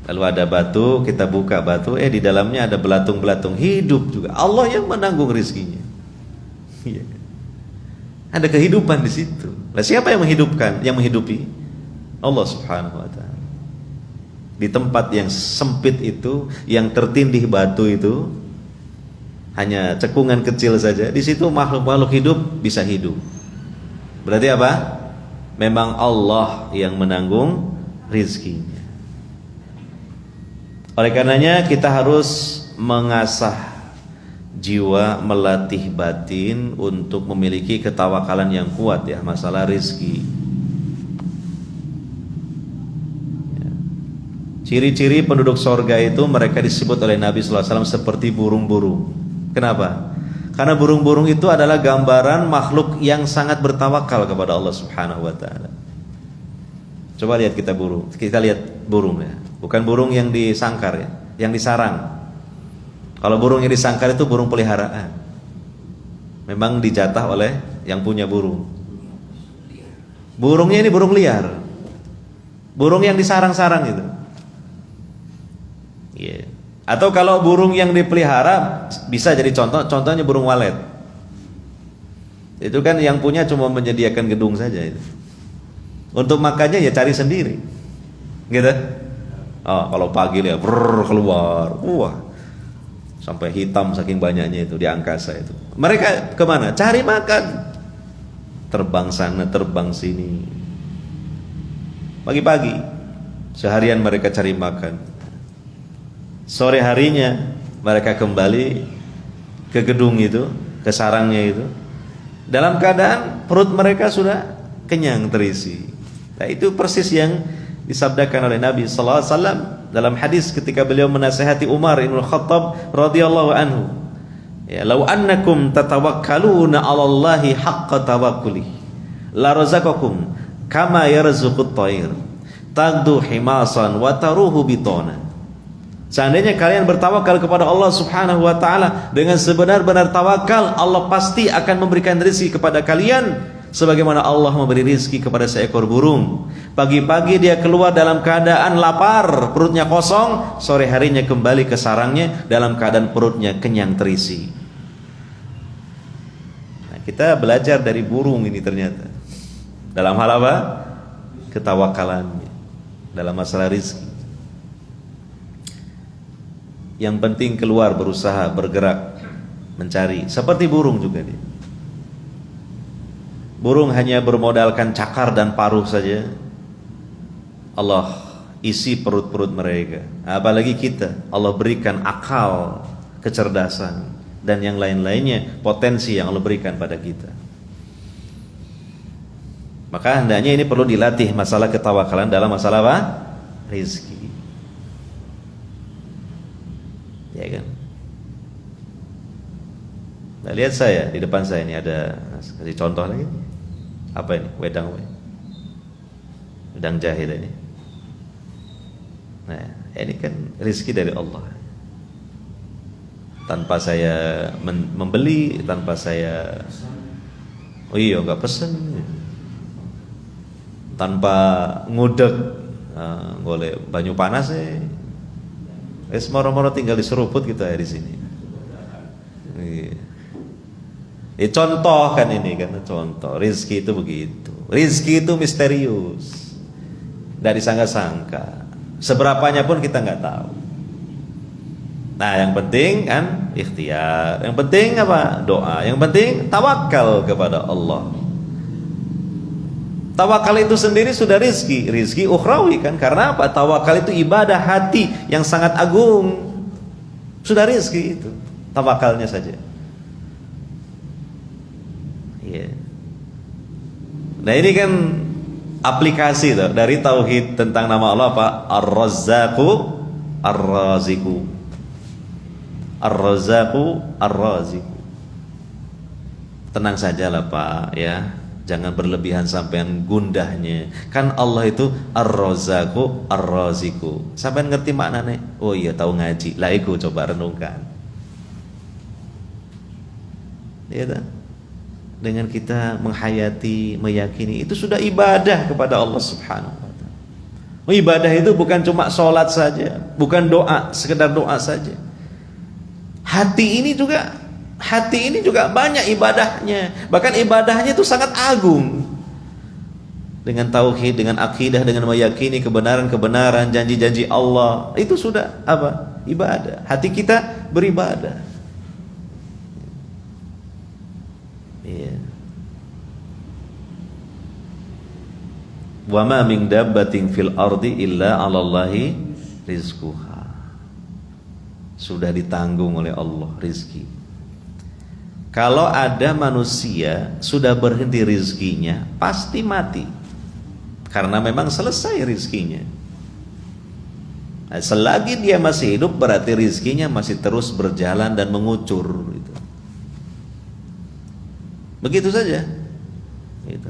Lalu ada batu, kita buka batu, di dalamnya ada belatung-belatung hidup juga. Allah yang menanggung rizkinya. Yeah. Ada kehidupan di situ. Nah, siapa yang menghidupkan, yang menghidupi? Allah Subhanahu wa taala. Di tempat yang sempit itu, yang tertindih batu itu, hanya cekungan kecil saja, di situ makhluk-makhluk hidup bisa hidup. Berarti apa? Memang Allah yang menanggung rizkinya. Oleh karenanya kita harus mengasah jiwa, melatih batin untuk memiliki ketawakalan yang kuat, ya, masalah rizki. Ciri-ciri penduduk sorga itu mereka disebut oleh Nabi SAW seperti burung-burung. Kenapa? Karena burung-burung itu adalah gambaran makhluk yang sangat bertawakal kepada Allah Subhanahu wa taala. Coba lihat kita lihat burung, ya. Bukan burung yang disangkar, ya, yang disarang. Kalau burung yang disangkar itu burung peliharaan. Memang dijatah oleh yang punya burung. Burungnya ini burung liar. Burung yang disarang-sarang itu. Yeah. Atau kalau burung yang dipelihara bisa jadi contohnya burung walet. Itu kan yang punya cuma menyediakan gedung saja itu. Untuk makannya ya cari sendiri. Gitu. Oh, kalau pagi dia keluar. Wah. Sampai hitam saking banyaknya itu di angkasa itu. Mereka kemana? Cari makan. Terbang sana, terbang sini. Pagi-pagi seharian mereka cari makan. Sore harinya mereka kembali ke gedung itu, ke sarangnya itu, dalam keadaan perut mereka sudah kenyang, terisi. Nah, itu persis yang disabdakan oleh Nabi sallallahu alaihi wasallam dalam hadis ketika beliau menasihati Umar bin Khattab radhiyallahu anhu. Ya, "Lau annakum tatawakkaluna 'ala Allahi haqqa tawakkuli, la razaqakum kama yarzuqut thair, tagdu himasan wa taruhu bitana." Seandainya kalian bertawakal kepada Allah Subhanahu wa taala dengan sebenar-benar tawakal, Allah pasti akan memberikan rezeki kepada kalian sebagaimana Allah memberi rezeki kepada seekor burung. Pagi-pagi dia keluar dalam keadaan lapar, perutnya kosong, sore harinya kembali ke sarangnya dalam keadaan perutnya kenyang, terisi. Nah, kita belajar dari burung ini ternyata. Dalam hal apa? Ketawakalannya dalam masalah rezeki. Yang penting keluar, berusaha, bergerak, mencari. Seperti burung juga dia. Burung hanya bermodalkan cakar dan paruh saja, Allah isi perut-perut mereka. Apalagi kita, Allah berikan akal, kecerdasan, dan yang lain-lainnya, potensi yang Allah berikan pada kita. Maka hendaknya ini perlu dilatih masalah ketawakalan dalam masalah apa? Rizki. Ya kan? Nah, lihat saya di depan saya ini ada, kasih contoh lagi. Apa ini? Wedang jahit ini. Nah, ini kan rezeki dari Allah. Tanpa saya membeli, tanpa saya nggak pesen, tanpa ngudek golek banyu panas moro-moro tinggal di seruput gitu ya di sini. Contoh kan ini kan, contoh rezeki itu begitu. Rezeki itu misterius, dari disangka-sangka. Seberapanya pun kita nggak tahu. Nah, yang penting kan ikhtiar. Yang penting apa? Doa. Yang penting tawakal kepada Allah. Tawakal itu sendiri sudah rizki ukhrawi kan. Karena apa? Tawakal itu ibadah hati yang sangat agung. Sudah rizki itu. Tawakalnya saja. Yeah. Nah, ini kan aplikasi tuh dari tauhid tentang nama Allah apa? Ar-Razzaqu, Ar-Raziqu. Ar-Razzaqu, Ar-Raziqu. Tenang sajalah Pak ya. Jangan berlebihan sampean gundahnya. Kan Allah itu Ar-Razzaqu, Ar-Raziqu. Sampean ngerti maknanya? Oh iya, tahu ngaji. Lah iku coba renungkan. Iya kan? Dengan kita menghayati, meyakini, itu sudah ibadah kepada Allah Subhanahu wa ta'ala. Ibadah itu bukan cuma sholat saja, bukan doa, sekedar doa saja. Hati ini juga banyak ibadahnya. Bahkan ibadahnya itu sangat agung. Dengan tauhid, dengan akidah, dengan meyakini kebenaran-kebenaran, janji-janji Allah, itu sudah apa? Ibadah. Hati kita beribadah. Iya. Wa ma min dabbatin fil ardi illa 'alallahi rizquha. Sudah ditanggung oleh Allah rizki. Kalau ada manusia sudah berhenti rizkinya, pasti mati. Karena memang selesai rizkinya. Nah, selagi dia masih hidup berarti rizkinya masih terus berjalan dan mengucur gitu. Begitu saja. Gitu.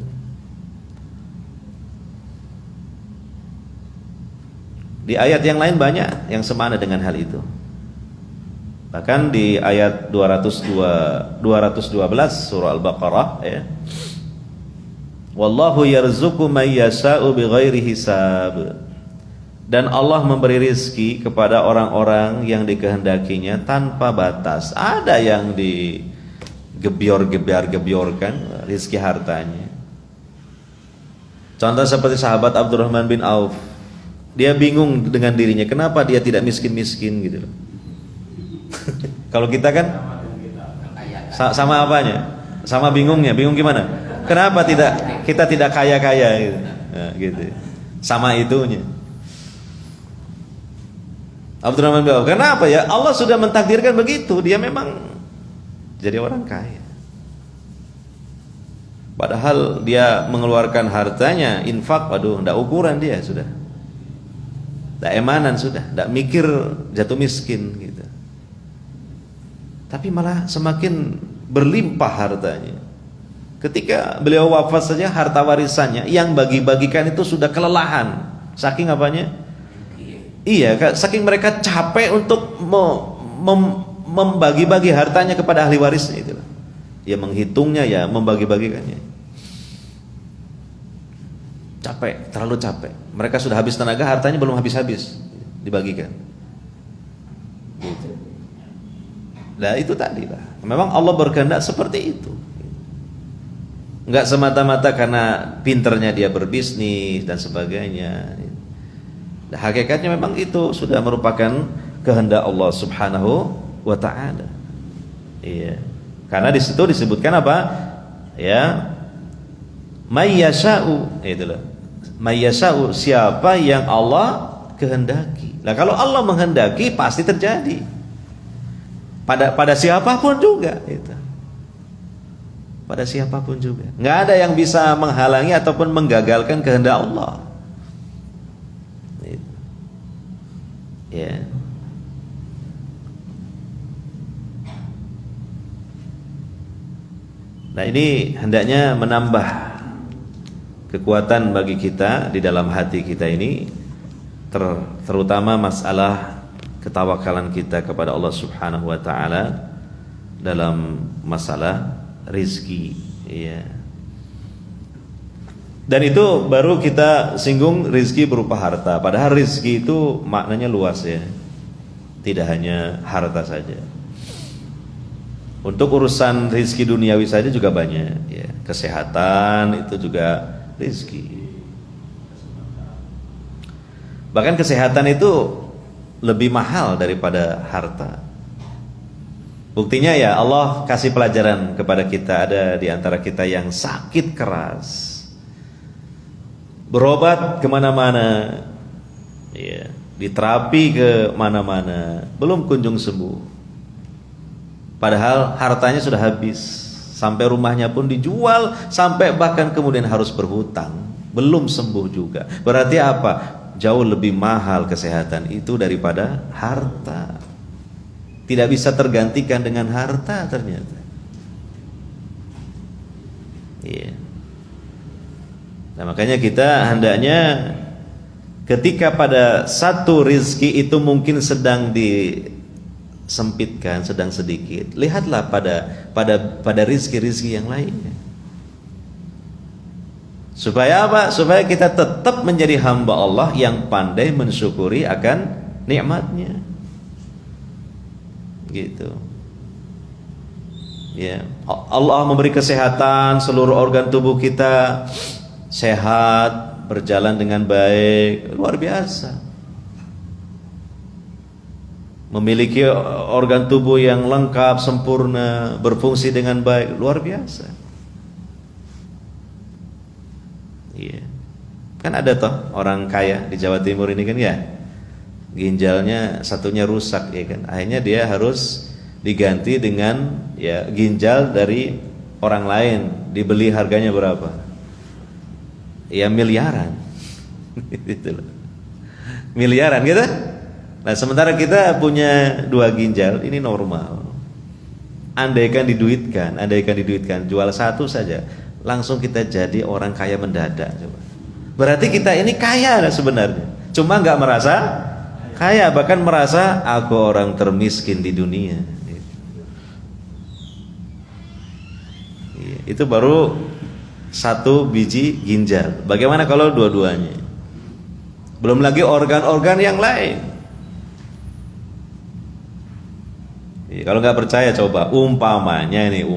Di ayat yang lain banyak yang semana dengan hal itu. Bahkan di ayat 212 surah Al-Baqarah ya. Wallahu yarzuqu may yasha'u bighairi hisab. Dan Allah memberi rizki kepada orang-orang yang dikehendakinya tanpa batas. Ada yang gebiorkan rizki hartanya. Contoh seperti sahabat Abdurrahman bin Auf. Dia bingung dengan dirinya, kenapa dia tidak miskin-miskin gitu loh. Kalau kita kan sama apanya? Sama bingungnya. Bingung gimana? Kenapa kita tidak kaya-kaya gitu. Nah, gitu. Sama itunya. Abdurrahman bin Auf, kenapa ya? Allah sudah mentakdirkan begitu. Dia memang jadi orang kaya. Padahal dia mengeluarkan hartanya, infak, waduh, ndak ukuran dia sudah. Ndak emanan sudah, ndak mikir jatuh miskin gitu. Tapi malah semakin berlimpah hartanya. Ketika beliau wafat saja harta warisannya yang bagi-bagikan itu sudah kelelahan. Saking apanya? Iya, saking mereka capek untuk membagi-bagi hartanya kepada ahli warisnya itu. Ya menghitungnya, ya membagi-bagikannya. Capek, terlalu capek. Mereka sudah habis tenaga, hartanya belum habis-habis dibagikan. Gitu. Nah itu tadi lah. Memang Allah berkehendak seperti itu. Enggak semata-mata karena pinternya dia berbisnis dan sebagainya. Nah, hakikatnya memang itu sudah merupakan kehendak Allah Subhanahu wa ta'ala. Iya. Karena di situ disebutkan apa? Ya. May yasha'u, itulah. May yasha'u, siapa yang Allah kehendaki. Nah, kalau Allah menghendaki pasti terjadi. Pada siapapun juga itu. Pada siapapun juga. Enggak ada yang bisa menghalangi ataupun menggagalkan kehendak Allah. Ya. Nah ini hendaknya menambah kekuatan bagi kita di dalam hati kita ini, terutama masalah ketawakalan kita kepada Allah Subhanahu wa taala dalam masalah rizki, ya. Dan itu baru kita singgung rizki berupa harta. Padahal rizki itu maknanya luas, ya. Tidak hanya harta saja. Untuk urusan rizki duniawi saja juga banyak, ya. Kesehatan itu juga rizki. Bahkan kesehatan itu lebih mahal daripada harta. Buktinya ya Allah kasih pelajaran kepada kita. Ada di antara kita yang sakit keras, berobat kemana-mana, ya, diterapi ke mana-mana, belum kunjung sembuh. Padahal hartanya sudah habis, sampai rumahnya pun dijual, sampai bahkan kemudian harus berhutang, belum sembuh juga. Berarti apa? Jauh lebih mahal kesehatan itu daripada harta. Tidak bisa tergantikan dengan harta ternyata. Iya. Nah, makanya kita hendaknya ketika pada satu rizki itu mungkin sedang disempitkan, sedang sedikit, lihatlah pada rizki-rizki yang lainnya. Supaya apa? Supaya kita tetap menjadi hamba Allah yang pandai mensyukuri akan nikmatnya. Gitu. Ya, Allah memberi kesehatan, seluruh organ tubuh kita sehat, berjalan dengan baik, luar biasa. Memiliki organ tubuh yang lengkap, sempurna, berfungsi dengan baik, luar biasa. Iya. Kan ada toh orang kaya di Jawa Timur ini kan, ya, ginjalnya satunya rusak, ya kan. Akhirnya dia harus diganti dengan, ya, ginjal dari orang lain. Dibeli harganya berapa? Ya miliaran. Gitu loh. Miliaran gitu. Nah, sementara kita punya 2 ginjal, ini normal. Andaikan diduitkan, jual satu saja, langsung kita jadi orang kaya mendadak. Coba. Berarti kita ini kaya sebenarnya, cuma nggak merasa kaya, bahkan merasa aku orang termiskin di dunia. Itu baru 1 biji ginjal. Bagaimana kalau dua-duanya? Belum lagi organ-organ yang lain. Kalau nggak percaya coba, umpamanya ini,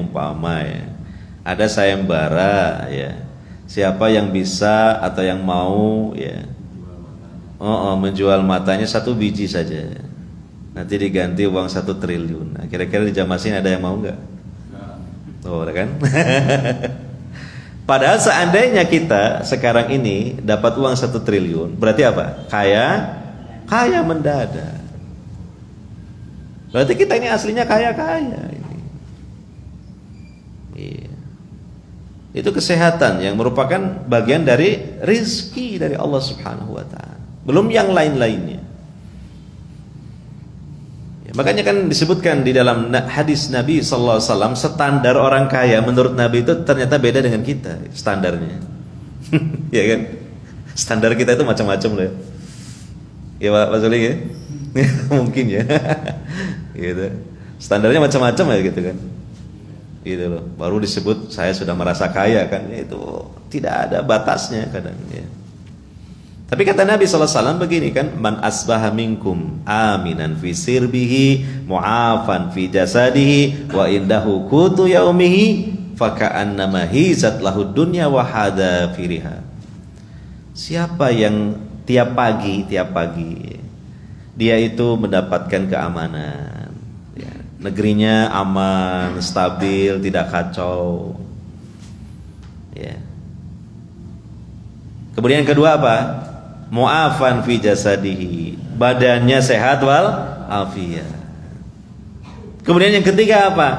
ada sayembara, ya, siapa yang bisa atau yang mau, ya, menjual matanya 1 biji saja, nanti diganti uang 1 triliun. Nah, kira-kira di Jamasin ada yang mau nggak? Oh, kan? Padahal seandainya kita sekarang ini dapat uang 1 triliun, berarti apa? Kaya mendadak. Berarti kita ini aslinya kaya-kaya ini. Iya. Itu kesehatan yang merupakan bagian dari rizki dari Allah Subhanahu wa ta'ala. Belum yang lain-lainnya. Ya, makanya kan disebutkan di dalam hadis Nabi sallallahu alaihi wasallam, standar orang kaya menurut Nabi itu ternyata beda dengan kita standarnya. Ya kan? Standar kita itu macam-macam loh. Ya Pak Zuli ya? Mungkin ya. Gitu. Standarnya macam-macam ya gitu kan. Gitu loh. Baru disebut saya sudah merasa kaya kan, itu tidak ada batasnya kadang ya. Tapi kata Nabi sallallahu alaihi wasallam begini kan, man asbaha minkum aminan fi sirbihi mu'afan fi jasadihi wa indahu qutu yaumihi faka'annama hizat lahu dunya wa hada firiha. Siapa yang tiap pagi dia itu mendapatkan keamanan, ya, negerinya aman, stabil, tidak kacau, ya. Kemudian yang kedua apa? Mu'afan fi jasadihi, badannya sehat wal afiyah. Kemudian yang ketiga apa?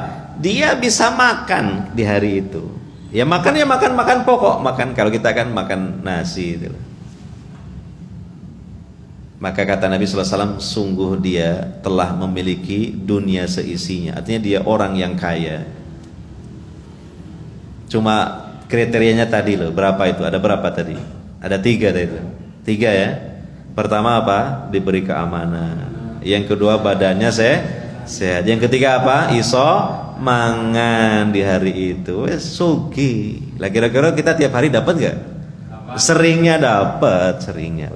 Dia bisa makan di hari itu. Ya makan pokok, makan, kalau kita kan makan nasi itu. Maka kata Nabi sallallahu alaihi wasallam, sungguh dia telah memiliki dunia seisinya. Artinya dia orang yang kaya. Cuma kriterianya tadi loh, berapa itu? Ada berapa tadi? Ada 3 tadi itu. 3 ya. Pertama apa? Diberi keamanan. Yang kedua badannya sehat. Yang ketiga apa? Iso mangan di hari itu. Sugi. Lah kira-kira kita tiap hari dapat nggak? Seringnya dapat, seringnya.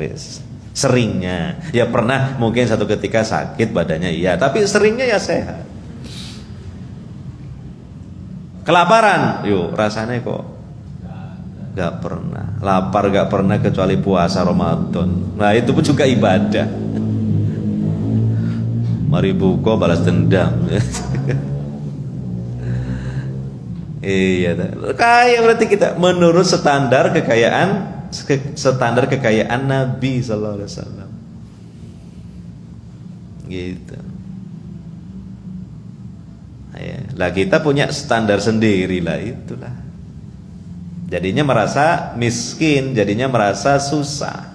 Ya pernah mungkin satu ketika sakit badannya iya, tapi seringnya ya sehat. Kelaparan, yuk rasanya kok nggak pernah. Lapar nggak pernah kecuali puasa Ramadan. Nah itu pun juga ibadah. Mari buka balas dendam. Iya, kaya berarti kita menurut standar kekayaan Nabi Sallallahu Alaihi Wasallam. Gitu. Ya, lah kita punya standar sendiri lah itulah. Jadinya merasa miskin, jadinya merasa susah.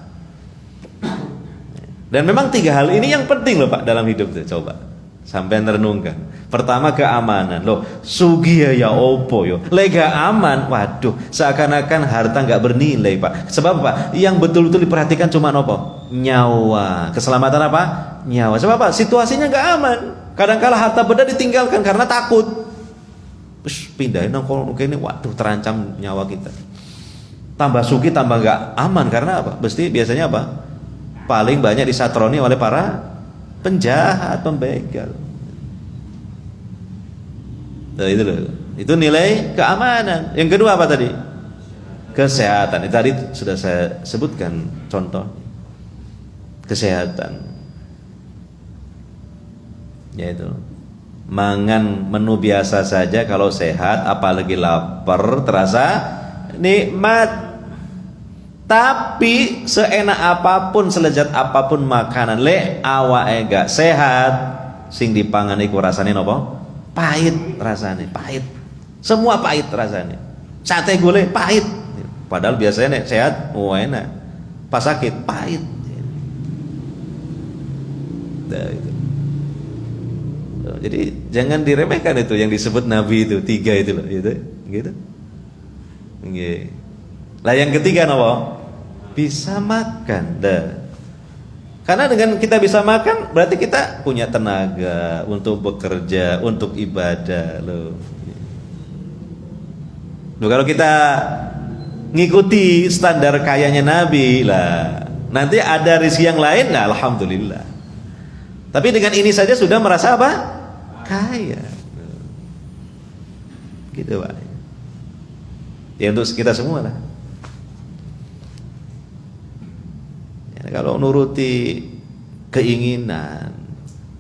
Dan memang 3 hal ini yang penting loh Pak dalam hidup tuh. Coba sampai renungkan. Pertama keamanan. Loh, sugi ya opo yo. Lega aman. Waduh, seakan-akan harta nggak bernilai, Pak. Sebab apa? Yang betul-betul diperhatikan cuma apa? Nyawa. Keselamatan apa? Nyawa. Sebab apa? Situasinya nggak aman. Kadang-kala harta benda ditinggalkan karena takut. Terus pindahin nongkrong ini, waduh terancam nyawa kita. Tambah sugi tambah nggak aman karena apa? Biasanya apa? Paling banyak disatroni oleh para penjahat, pembegal. Nah, itu nilai keamanan. Yang kedua apa tadi? Kesehatan. Itu tadi sudah saya sebutkan contoh. Kesehatan. Yaitu mangan menu biasa saja kalau sehat, apalagi lapar terasa nikmat. Tapi seenak apapun, selezat apapun makanan awake gak sehat, sing dipangan iku rasane napa? Pahit rasane, pahit. Semua pahit rasane. Sate gulai pahit. Padahal biasanya sehat, enak. Pas sakit pahit. Nah, itu. Jadi jangan diremehkan itu yang disebut Nabi itu 3 itu loh, gitu. Nggih. Lah yang ketiga napa? Bisa makan. Karena dengan kita bisa makan berarti kita punya tenaga untuk bekerja, untuk ibadah loh. Loh kalau kita ngikuti standar kayanya Nabi lah, nanti ada rezeki yang lain, nah alhamdulillah. Tapi dengan ini saja sudah merasa apa? Kaya. Gitu Pak. Ya untuk kita semua lah. Kalau nuruti keinginan,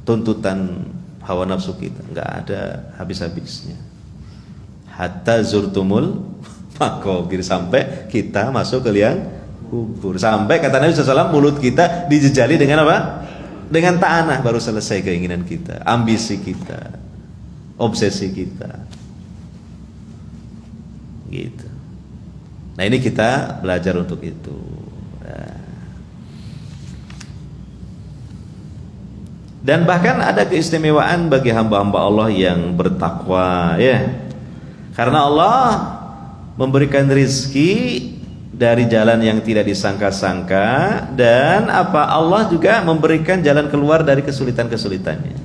tuntutan hawa nafsu kita, nggak ada habis-habisnya. Hatta zurtumul maqabir, sampai kita masuk ke liang kubur. Sampai kata Nabi SAW, mulut kita dijejali dengan apa? Dengan tanah, baru selesai keinginan kita, ambisi kita, obsesi kita. Gitu. Nah ini kita belajar untuk itu. Dan bahkan ada keistimewaan bagi hamba-hamba Allah yang bertakwa, ya. Karena Allah memberikan rizki dari jalan yang tidak disangka-sangka, dan apa? Allah juga memberikan jalan keluar dari kesulitan-kesulitannya.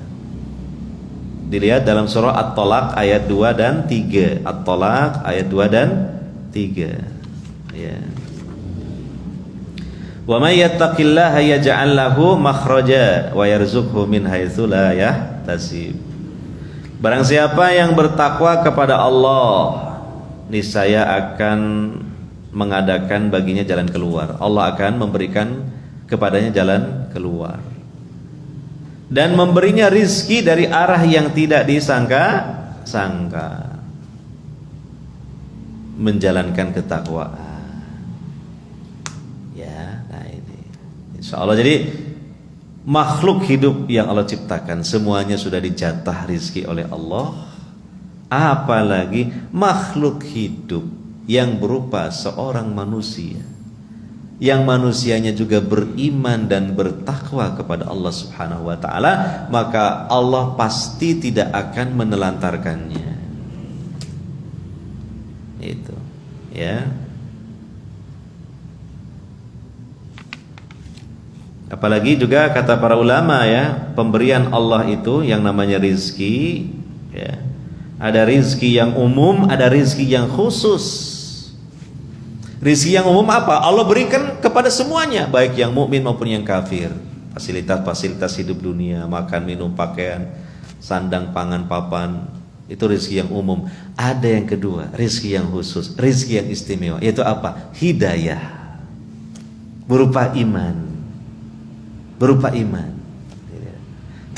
Dilihat dalam surah At-Tolaq ayat 2 dan 3. At-Tolaq ayat 2 dan 3. Ya. Wa may yattaqillaha yaj'al lahu makhraja wa yarzuqhu min haitsu la yahtasib. Barang siapa yang bertakwa kepada Allah, niscaya akan mengadakan baginya jalan keluar. Allah akan memberikan kepadanya jalan keluar dan memberinya rizki dari arah yang tidak disangka-sangka. Menjalankan ketakwaan. Insya Allah. Jadi makhluk hidup yang Allah ciptakan semuanya sudah dijatah rizki oleh Allah. Apalagi makhluk hidup yang berupa seorang manusia, yang manusianya juga beriman dan bertakwa kepada Allah Subhanahu wa ta'ala, maka Allah pasti tidak akan menelantarkannya. Itu. Ya. Apalagi juga kata para ulama ya, pemberian Allah itu yang namanya rizki ya. Ada rizki yang umum, ada rizki yang khusus. Rizki yang umum apa? Allah berikan kepada semuanya, baik yang mukmin maupun yang kafir. Fasilitas-fasilitas hidup dunia, makan, minum, pakaian, sandang, pangan, papan, itu rizki yang umum. Ada yang kedua, rizki yang khusus, rizki yang istimewa, yaitu apa? Hidayah berupa iman. Berupa iman.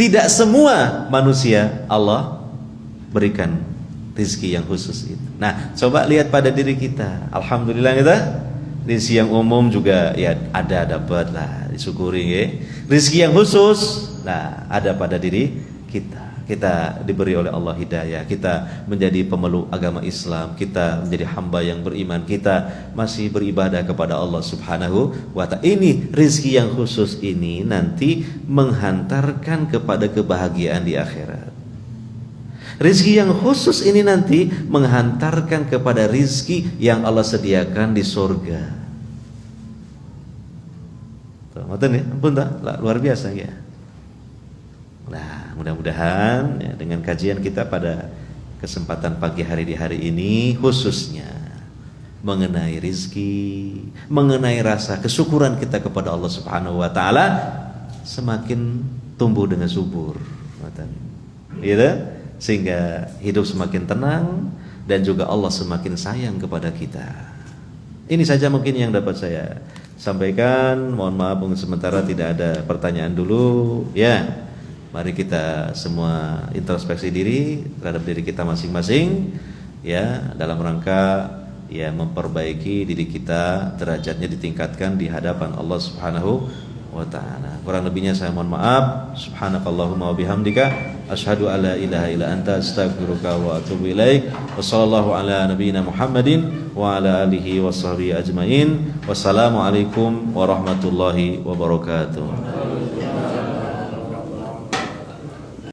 Tidak semua manusia Allah berikan rizki yang khusus itu. Nah, coba lihat pada diri kita. Alhamdulillah kita rizki yang umum juga ya ada, dapat lah, disyukuri ya. Rizki yang khusus, nah ada pada diri kita. Kita diberi oleh Allah hidayah, kita menjadi pemeluk agama Islam, kita menjadi hamba yang beriman, kita masih beribadah kepada Allah Subhanahu wa ta'ala. Ini rizki yang khusus ini nanti menghantarkan kepada kebahagiaan di akhirat. Rizki yang khusus ini nanti menghantarkan kepada rizki yang Allah sediakan di surga. Tuh, ya, ampun tak? Luar biasa ya. Nah, mudah-mudahan ya, dengan kajian kita pada kesempatan pagi hari di hari ini khususnya mengenai rizki, mengenai rasa kesyukuran kita kepada Allah Subhanahu wa ta'ala semakin tumbuh dengan subur, gitu? Sehingga hidup semakin tenang dan juga Allah semakin sayang kepada kita. Ini saja mungkin yang dapat saya sampaikan. Mohon maaf untuk sementara tidak ada pertanyaan dulu ya. Mari kita semua introspeksi diri terhadap diri kita masing-masing ya, dalam rangka ya memperbaiki diri kita, derajatnya ditingkatkan di hadapan Allah Subhanahu wa ta'ala. Kurang lebihnya saya mohon maaf. Subhanakallahumma wa bihamdika asyhadu alla ilaha illa anta astaghfiruka wa atubu ilaik. Wassallallahu ala nabiyyina Muhammadin wa ala alihi washabbihi ajmain. Wassalamualaikum warahmatullahi wabarakatuh.